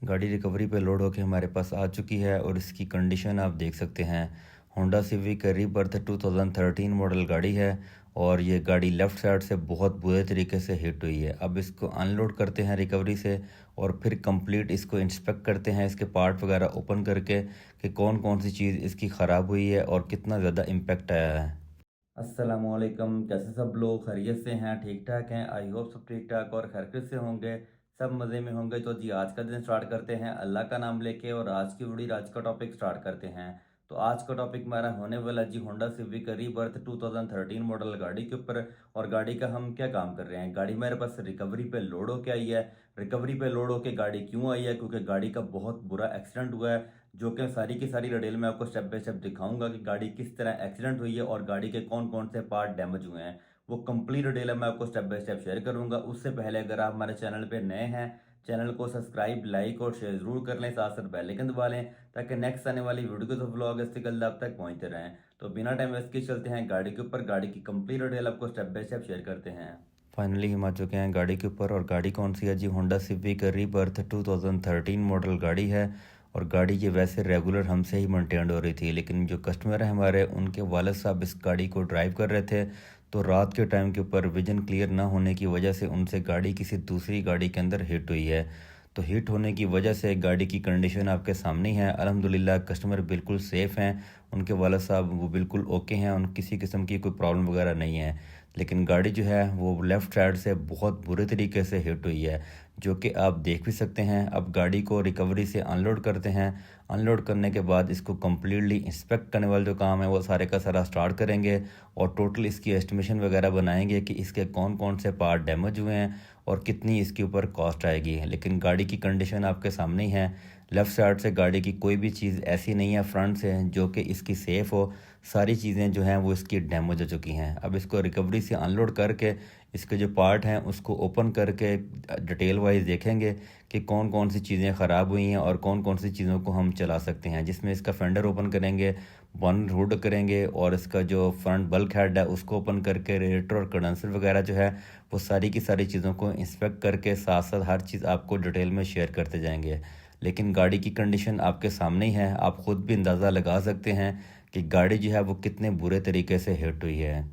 गाड़ी रिकवरी पे लोड होके हमारे पास आ चुकी है और इसकी कंडीशन आप देख सकते हैं। होंडा सिविक रीबर्थ 2013 मॉडल गाड़ी है और ये गाड़ी लेफ़्ट साइड से बहुत बुरे तरीके से हिट हुई है। अब इसको अनलोड करते हैं रिकवरी से और फिर कंप्लीट इसको इंस्पेक्ट करते हैं, इसके पार्ट वगैरह ओपन करके कि कौन कौन सी चीज़ इसकी ख़राब हुई है और कितना ज़्यादा इम्पेक्ट आया है। अस्सलामुअलैकुम, कैसे सब लोग खैरियत से हैं, ठीक ठाक हैं। आई होप सब ठीक ठाक और खैरियत से होंगे, सब मज़े में होंगे। तो जी आज का दिन स्टार्ट करते हैं अल्लाह का नाम लेके और आज की वीडियो आज का टॉपिक स्टार्ट करते हैं। तो आज का टॉपिक हमारा होने वाला जी होंडा सिविक रीबर्थ 2013 मॉडल गाड़ी के ऊपर। और गाड़ी का हम क्या काम कर रहे हैं, गाड़ी मेरे पास रिकवरी पे लोड होके आई है। रिकवरी पे लोड होके गाड़ी क्यों आई है, क्योंकि गाड़ी का बहुत बुरा एक्सीडेंट हुआ है, जो कि सारी की सारी डिटेल में आपको स्टेप बाय स्टेप दिखाऊंगा कि गाड़ी किस तरह एक्सीडेंट हुई है और गाड़ी के कौन कौन से पार्ट डैमेज हुए हैं। वो कंप्लीट डिटेल मैं आपको स्टेप बाय स्टेप शेयर करूंगा। उससे पहले अगर आप हमारे चैनल पे नए हैं, चैनल को सब्सक्राइब लाइक और शेयर जरूर कर लें, साथ साथ बेल आइकन दबा लें ताकि नेक्स्ट आने वाली वीडियो के जो व्लॉग इससे जल्द आप तक पहुंचते रहें। तो बिना टाइम वेस्ट के चलते हैं गाड़ी के ऊपर, गाड़ी की कंप्लीट डिटेल आपको स्टेप बाय स्टेप शेयर करते हैं। फाइनली हम आ चुके हैं गाड़ी के ऊपर और गाड़ी कौन सी है जी, होंडा सिविक रीबर्थ 2013 मॉडल गाड़ी है। और गाड़ी ये वैसे रेगुलर हमसे ही मेंटेन हो रही थी, लेकिन जो कस्टमर है हमारे, उनके वालिद साहब इस गाड़ी को ड्राइव कर रहे थे, तो रात के टाइम के ऊपर विजन क्लियर ना होने की वजह से उनसे गाड़ी किसी दूसरी गाड़ी के अंदर हिट हुई है। तो हिट होने की वजह से गाड़ी की कंडीशन आपके सामने ही है। अल्हम्दुलिल्लाह कस्टमर बिल्कुल सेफ़ हैं, उनके वालिद साहब वो बिल्कुल ओके हैं, उन किसी किस्म की कोई प्रॉब्लम वगैरह नहीं है। लेकिन गाड़ी जो है वो लेफ़्ट साइड से बहुत बुरे तरीके से हिट हुई है, जो कि आप देख भी सकते हैं। अब गाड़ी को रिकवरी से अनलोड करते हैं। अनलोड करने के बाद इसको कम्प्लीटली इंस्पेक्ट करने वाला जो काम है वो सारे का सारा स्टार्ट करेंगे और टोटल इसकी एस्टिमेशन वगैरह बनाएंगे कि इसके कौन कौन से पार्ट डैमेज हुए हैं और कितनी इसके ऊपर कॉस्ट आएगी। लेकिन गाड़ी की कंडीशन आपके सामने ही है। लेफ़्ट साइड से गाड़ी की कोई भी चीज़ ऐसी नहीं है फ्रंट से जो कि इसकी सेफ़ हो। सारी चीज़ें जो हैं वो इसकी डैमेज हो चुकी हैं। अब इसको रिकवरी से अनलोड करके इसके जो पार्ट हैं उसको ओपन करके डिटेल वाइज देखेंगे कि कौन कौन सी चीज़ें ख़राब हुई हैं और कौन कौन सी चीज़ों को हम चला सकते हैं। जिसमें इसका फेंडर ओपन करेंगे, बॉनेट हुड करेंगे और इसका जो फ्रंट बल्क हेड है उसको ओपन करके रेडिएटर और कंडेंसर वगैरह जो है वो सारी की सारी चीज़ों को इंस्पेक्ट करके साथ साथ हर चीज़ आपको डिटेल में शेयर करते जाएंगे। लेकिन गाड़ी की कंडीशन आपके सामने ही है, आप ख़ुद भी अंदाज़ा लगा सकते हैं कि गाड़ी जो है वो कितने बुरे तरीके से हिट हुई है।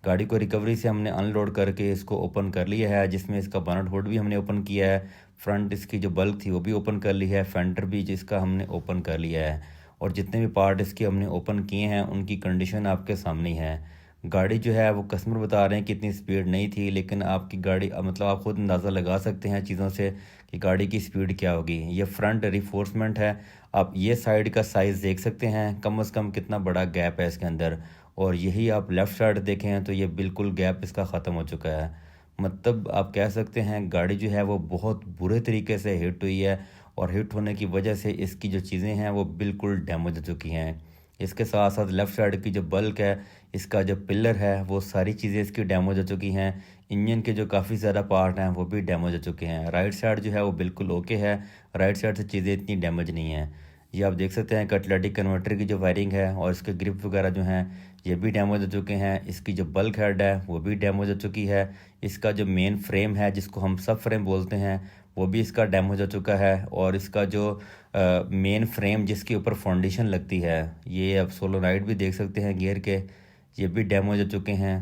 गाड़ी को रिकवरी से हमने अनलोड करके इसको ओपन कर लिया है, जिसमें इसका बोनट हुड भी हमने ओपन किया है, फ्रंट इसकी जो बल्क थी वो भी ओपन कर ली है, फेंडर भी जिसका हमने ओपन कर लिया है और जितने भी पार्ट इसके हमने ओपन किए हैं उनकी कंडीशन आपके सामने ही है। गाड़ी जो है वो कस्टमर बता रहे हैं कि इतनी स्पीड नहीं थी, लेकिन आपकी गाड़ी मतलब आप खुद अंदाज़ा लगा सकते हैं चीज़ों से कि गाड़ी की स्पीड क्या होगी। ये फ्रंट रिफोर्समेंट है, आप ये साइड का साइज़ देख सकते हैं, कम से कम कितना बड़ा गैप है इसके अंदर। और यही आप लेफ़्ट साइड देखें तो ये बिल्कुल गैप इसका ख़त्म हो चुका है। मतलब आप कह सकते हैं गाड़ी जो है वो बहुत बुरे तरीके से हिट हुई है और हिट होने की वजह से इसकी जो चीज़ें हैं वो बिल्कुल डैमेज हो चुकी हैं। इसके साथ साथ लेफ़्ट साइड की जो बल्क है, इसका जो पिलर है, वो सारी चीज़ें इसकी डैमेज हो चुकी हैं। इंजन के जो काफ़ी ज़्यादा पार्ट हैं वो भी डैमेज हो चुके हैं। राइट साइड जो है वो बिल्कुल ओके है, राइट साइड से चीज़ें इतनी डैमेज नहीं हैं। ये आप देख सकते हैं कैटालिटिक कन्वर्टर की जो वायरिंग है और इसके ग्रिप वगैरह जो हैं ये भी डैमेज हो चुके हैं। इसकी जो बल्क हेड है वो भी डैमेज हो चुकी है। इसका जो मेन फ्रेम है जिसको हम सब फ्रेम बोलते हैं वो भी इसका डैमेज हो चुका है। और इसका जो मेन फ्रेम जिसके ऊपर फाउंडेशन लगती है, ये आप सोलोनाइट भी देख सकते हैं गियर के, ये भी डैमेज हो चुके हैं।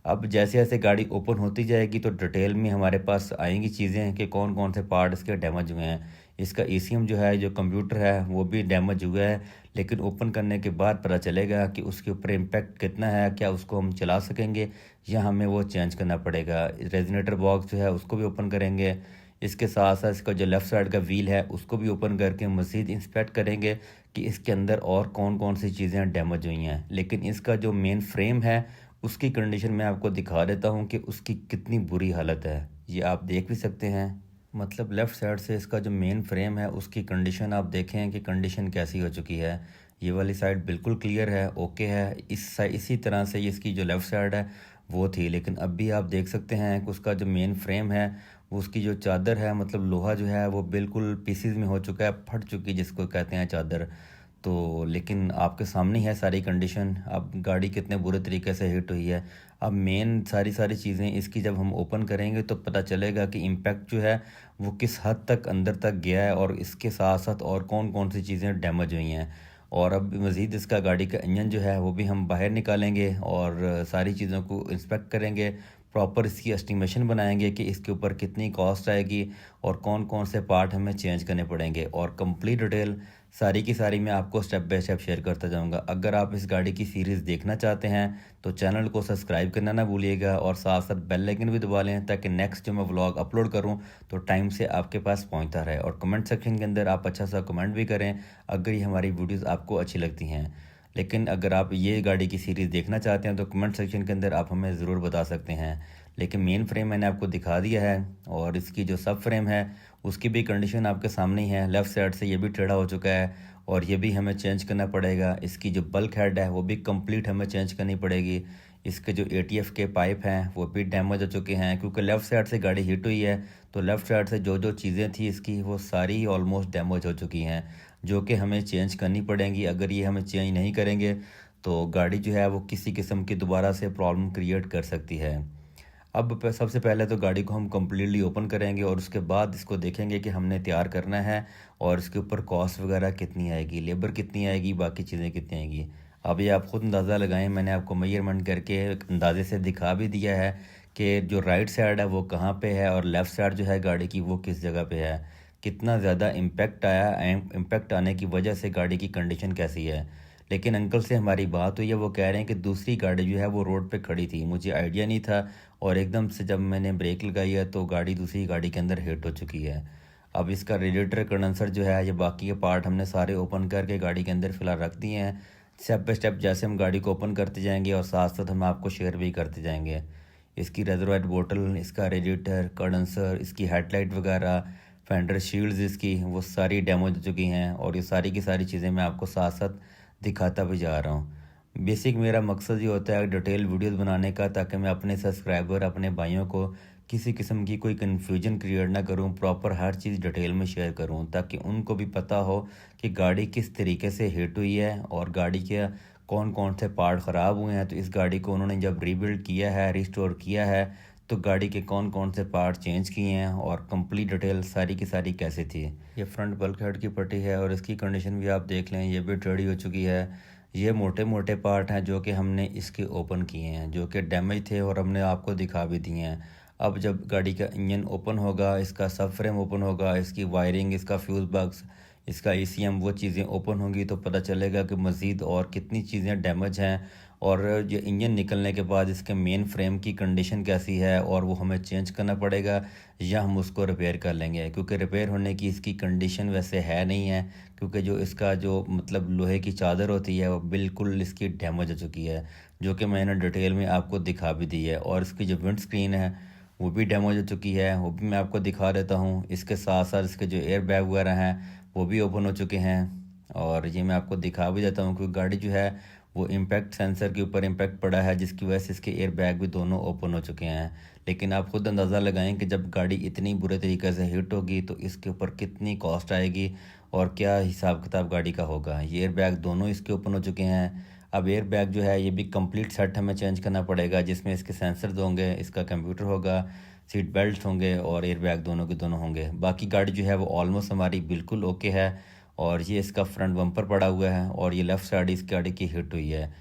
अब जैसे जैसे गाड़ी ओपन होती जाएगी तो डिटेल में हमारे पास आएंगी चीज़ें कि कौन कौन से पार्ट इसके डैमेज हुए हैं। इसका ईसीएम जो है, जो कंप्यूटर है, वो भी डैमेज हुआ है, लेकिन ओपन करने के बाद पता चलेगा कि उसके ऊपर इम्पैक्ट कितना है, क्या उसको हम चला सकेंगे या हमें वो चेंज करना पड़ेगा। रेजोनेटर बॉक्स जो है उसको भी ओपन करेंगे। इसके साथ साथ इसका जो लेफ़्ट साइड का व्हील है उसको भी ओपन करके मज़ीद इंस्पेक्ट करेंगे कि इसके अंदर और कौन कौन सी चीज़ें डैमेज हुई हैं। लेकिन इसका जो मेन फ्रेम है उसकी कंडीशन मैं आपको दिखा देता हूँ कि उसकी कितनी बुरी हालत है। ये आप देख भी सकते हैं। मतलब लेफ़्ट साइड से इसका जो मेन फ्रेम है उसकी कंडीशन आप देखें कि कंडीशन कैसी हो चुकी है। ये वाली साइड बिल्कुल क्लियर है, ओके है। इसी तरह से इसकी जो लेफ़्ट साइड है वो थी, लेकिन अब भी आप देख सकते हैं कि उसका जो मेन फ्रेम है वो उसकी जो चादर है, मतलब लोहा जो है वो बिल्कुल पीसीज में हो चुका है, फट चुकी जिसको कहते हैं चादर। तो लेकिन आपके सामने ही है सारी कंडीशन, अब गाड़ी कितने बुरे तरीके से हिट हुई है। अब मेन सारी सारी चीज़ें इसकी जब हम ओपन करेंगे तो पता चलेगा कि इम्पैक्ट जो है वो किस हद तक अंदर तक गया है, और इसके साथ साथ और कौन कौन सी चीज़ें डैमेज हुई हैं। और अब मज़ीद इसका गाड़ी का इंजन जो है वो भी हम बाहर निकालेंगे और सारी चीज़ों को इंस्पेक्ट करेंगे। प्रॉपर इसकी एस्टिमेशन बनाएंगे कि इसके ऊपर कितनी कॉस्ट आएगी और कौन कौन से पार्ट हमें चेंज करने पड़ेंगे, और कंप्लीट डिटेल सारी की सारी मैं आपको स्टेप बाय स्टेप शेयर करता जाऊंगा। अगर आप इस गाड़ी की सीरीज़ देखना चाहते हैं तो चैनल को सब्सक्राइब करना ना भूलिएगा, और साथ साथ बेल आइकन भी दबा लें ताकि नेक्स्ट जो मैं व्लॉग अपलोड करूं तो टाइम से आपके पास पहुंचता रहे। और कमेंट सेक्शन के अंदर आप अच्छा सा कमेंट भी करें अगर ये हमारी वीडियोज़ आपको अच्छी लगती हैं। लेकिन अगर आप ये गाड़ी की सीरीज़ देखना चाहते हैं तो कमेंट सेक्शन के अंदर आप हमें ज़रूर बता सकते हैं। लेकिन मेन फ्रेम मैंने आपको दिखा दिया है, और इसकी जो सब फ्रेम है उसकी भी कंडीशन आपके सामने ही है। लेफ़्ट साइड से ये भी टेढ़ा हो चुका है और ये भी हमें चेंज करना पड़ेगा। इसकी जो बल्क हेड है वो भी कंप्लीट हमें चेंज करनी पड़ेगी। इसके जो एटीएफ के पाइप हैं वो भी डैमेज हो चुके हैं, क्योंकि लेफ़्ट साइड से गाड़ी हिट हुई है तो लेफ़्ट साइड से जो जो चीज़ें थी इसकी वो सारी ऑलमोस्ट डैमेज हो चुकी हैं, जो कि हमें चेंज करनी पड़ेंगी। अगर ये हमें चेंज नहीं करेंगे तो गाड़ी जो है वो किसी किस्म की दोबारा से प्रॉब्लम क्रिएट कर सकती है। अब सबसे पहले तो गाड़ी को हम कम्प्लीटली ओपन करेंगे और उसके बाद इसको देखेंगे कि हमने तैयार करना है और इसके ऊपर कॉस्ट वगैरह कितनी आएगी, लेबर कितनी आएगी, बाकी चीज़ें कितनी आएगी। अब ये आप खुद अंदाज़ा लगाएं, मैंने आपको मेजरमेंट करके एक अंदाजे से दिखा भी दिया है कि जो राइट साइड है वो कहाँ पे है और लेफ़्ट साइड जो है गाड़ी की वो किस जगह पे है, कितना ज़्यादा इम्पेक्ट आया, इम्पेक्ट आने की वजह से गाड़ी की कंडीशन कैसी है। लेकिन अंकल से हमारी बात हुई है, वो कह रहे हैं कि दूसरी गाड़ी जो है वो रोड पे खड़ी थी, मुझे आइडिया नहीं था, और एकदम से जब मैंने ब्रेक लगाई है तो गाड़ी दूसरी गाड़ी के अंदर हिट हो चुकी है। अब इसका रेडिएटर कंडेंसर जो है, ये बाकी के पार्ट हमने सारे ओपन करके गाड़ी के अंदर फ़िलहाल रख दिए हैं। स्टेप बाय स्टेप जैसे हम गाड़ी को ओपन करते जाएंगे और साथ साथ हम आपको शेयर भी करते जाएंगे। इसकी रेजरवायर बोतल, इसका रेडिएटर कंडेंसर, इसकी हेडलाइट वगैरह, फेंडर शील्ड्स इसकी वो सारी डैमेज हो चुकी हैं, और ये सारी की सारी चीज़ें मैं आपको साथ साथ दिखाता भी जा रहा हूँ। बेसिक मेरा मकसद ये होता है डिटेल वीडियोस बनाने का, ताकि मैं अपने सब्सक्राइबर, अपने भाइयों को किसी किस्म की कोई कन्फ्यूजन क्रिएट ना करूँ, प्रॉपर हर चीज़ डिटेल में शेयर करूँ ताकि उनको भी पता हो कि गाड़ी किस तरीके से हिट हुई है और गाड़ी के कौन कौन से पार्ट ख़राब हुए हैं। तो इस गाड़ी को उन्होंने जब रीबिल्ड किया है, रिस्टोर किया है, तो गाड़ी के कौन कौन से पार्ट चेंज किए हैं और कंप्लीट डिटेल सारी की सारी कैसे थी। ये फ्रंट बल्क हेड की पट्टी है और इसकी कंडीशन भी आप देख लें, ये भी टेढ़ी हो चुकी है। ये मोटे मोटे पार्ट हैं जो कि हमने इसके ओपन किए हैं, जो कि डैमेज थे और हमने आपको दिखा भी दिए हैं। अब जब गाड़ी का इंजन ओपन होगा, इसका सब फ्रेम ओपन होगा, इसकी वायरिंग, इसका फ्यूज़ बॉक्स, इसका ईसीएम, वो चीज़ें ओपन होंगी तो पता चलेगा कि मज़ीद और कितनी चीज़ें डैमेज हैं, और ये इंजन निकलने के बाद इसके मेन फ्रेम की कंडीशन कैसी है और वो हमें चेंज करना पड़ेगा या हम उसको रिपेयर कर लेंगे, क्योंकि रिपेयर होने की इसकी कंडीशन वैसे है नहीं है, क्योंकि जो इसका जो मतलब लोहे की चादर होती है वो बिल्कुल इसकी डैमेज हो चुकी है, जो कि मैंने डिटेल में आपको दिखा भी दी है। और इसकी जो विंड स्क्रीन है वो भी डैमेज हो चुकी है, वो भी मैं आपको दिखा देता हूँ। इसके साथ साथ इसके जो एयर बैग वगैरह हैं वो भी ओपन हो चुके हैं, और ये मैं आपको दिखा भी देता हूँ क्योंकि गाड़ी जो है वो इम्पैक्ट सेंसर के ऊपर इम्पैक्ट पड़ा है, जिसकी वजह से इसके एयर बैग भी दोनों ओपन हो चुके हैं। लेकिन आप खुद अंदाज़ा लगाएं कि जब गाड़ी इतनी बुरे तरीके से हिट होगी तो इसके ऊपर कितनी कॉस्ट आएगी और क्या हिसाब किताब गाड़ी का होगा। ये एयर बैग दोनों इसके ओपन हो चुके हैं। अब एयर बैग जो है ये भी कंप्लीट सेट हमें चेंज करना पड़ेगा, जिसमें इसके सेंसर होंगे, इसका कंप्यूटर होगा, सीट बेल्ट होंगे और एयर बैग दोनों के दोनों होंगे। बाकी गाड़ी जो है वो ऑलमोस्ट हमारी बिल्कुल ओके है, और ये इसका फ्रंट बम्पर पड़ा हुआ है और ये लेफ़्ट साइड इस गाड़ी की हिट हुई है।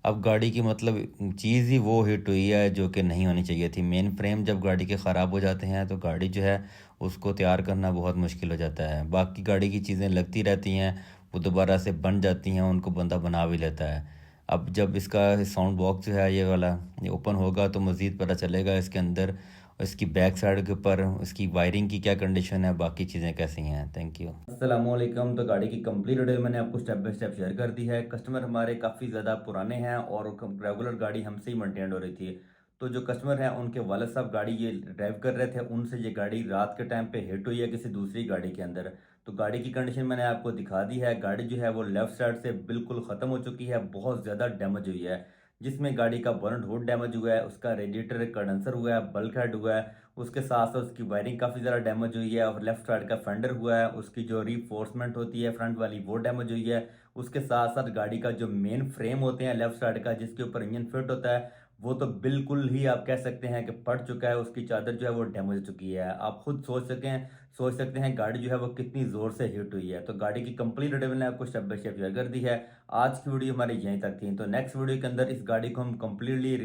अब गाड़ी की मतलब चीज़ ही वो हिट हुई है जो कि नहीं होनी चाहिए थी। मेन फ्रेम जब गाड़ी के ख़राब हो जाते हैं तो गाड़ी जो है उसको तैयार करना बहुत मुश्किल हो जाता है। बाकी गाड़ी की चीज़ें लगती रहती हैं, वो दोबारा से बन जाती हैं, उनको बंदा बना भी लेता है। अब जब इसका साउंड बॉक्स जो है ये वाला ये ओपन होगा तो मज़ीद पता चलेगा इसके अंदर, इसकी बैक साइड के ऊपर इसकी वायरिंग की क्या कंडीशन है, बाकी चीज़ें कैसी हैं। Thank you. अस्सलामुअलैकुम। तो गाड़ी की कंप्लीट डिटेल मैंने आपको स्टेप बाय स्टेप शेयर कर दी है। कस्टमर हमारे काफ़ी ज़्यादा पुराने हैं और रेगुलर गाड़ी हमसे ही मेंटेन हो रही थी। तो जो कस्टमर हैं उनके वालद साहब गाड़ी ये ड्राइव कर रहे थे, उनसे ये गाड़ी रात के टाइम पे हिट हुई है किसी दूसरी गाड़ी के अंदर। तो गाड़ी की कंडीशन मैंने आपको दिखा दी है। गाड़ी जो है वो लेफ़्ट साइड से बिल्कुल ख़त्म हो चुकी है, बहुत ज़्यादा डैमेज हुई है। जिसमें गाड़ी का बोनट हुड डैमेज हुआ है, उसका रेडिएटर कंडेंसर हुआ है, बल्क हेड हुआ है, उसके साथ साथ उसकी वायरिंग काफ़ी ज़्यादा डैमेज हुई है और लेफ्ट साइड का फेंडर हुआ है, उसकी जो रीफोर्समेंट होती है फ्रंट वाली वो डैमेज हुई है। उसके साथ साथ गाड़ी का जो मेन फ्रेम होते हैं लेफ्ट साइड का जिसके ऊपर इंजन फिट होता है वो तो बिल्कुल ही आप कह सकते हैं कि फट चुका है, उसकी चादर जो है वो डैमेज हो चुकी है। आप खुद सोच सकते हैं गाड़ी जो है वो कितनी ज़ोर से हिट हुई है। तो गाड़ी की कंप्लीट डिटेल ने आपको स्टेप बाय स्टेप शेयर कर दी है। आज की वीडियो हमारी यहीं तक थी, तो नेक्स्ट वीडियो के अंदर इस गाड़ी को हम कंप्लीटली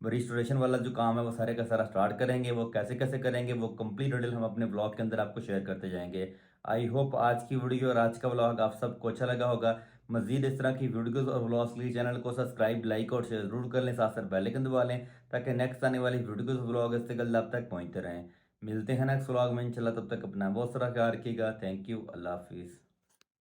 रिस्टोरेशन वाला जो काम है वो सारे का सारा स्टार्ट करेंगे। वो कैसे कैसे करेंगे वो कंप्लीट डिटेल हम अपने ब्लॉग के अंदर आपको शेयर करते जाएंगे। आई होप आज की वीडियो और आज का ब्लॉग आप सबको अच्छा लगा होगा। मजीद इस तरह की वीडियोस और व्लॉग्स के लिए चैनल को सब्सक्राइब, लाइक और शेयर जरूर कर लें, साथ साथ बेल आइकन दबा लें ताकि नेक्स्ट आने वाली वीडियोस और व्लॉग इससे जल्द आप तक पहुंचते रहें। मिलते हैं नेक्स्ट व्लॉग में इंशाल्लाह, तब तक अपना बहुत सारा ख्याल रखिएगा। थैंक यू, अल्लाह हाफिज़।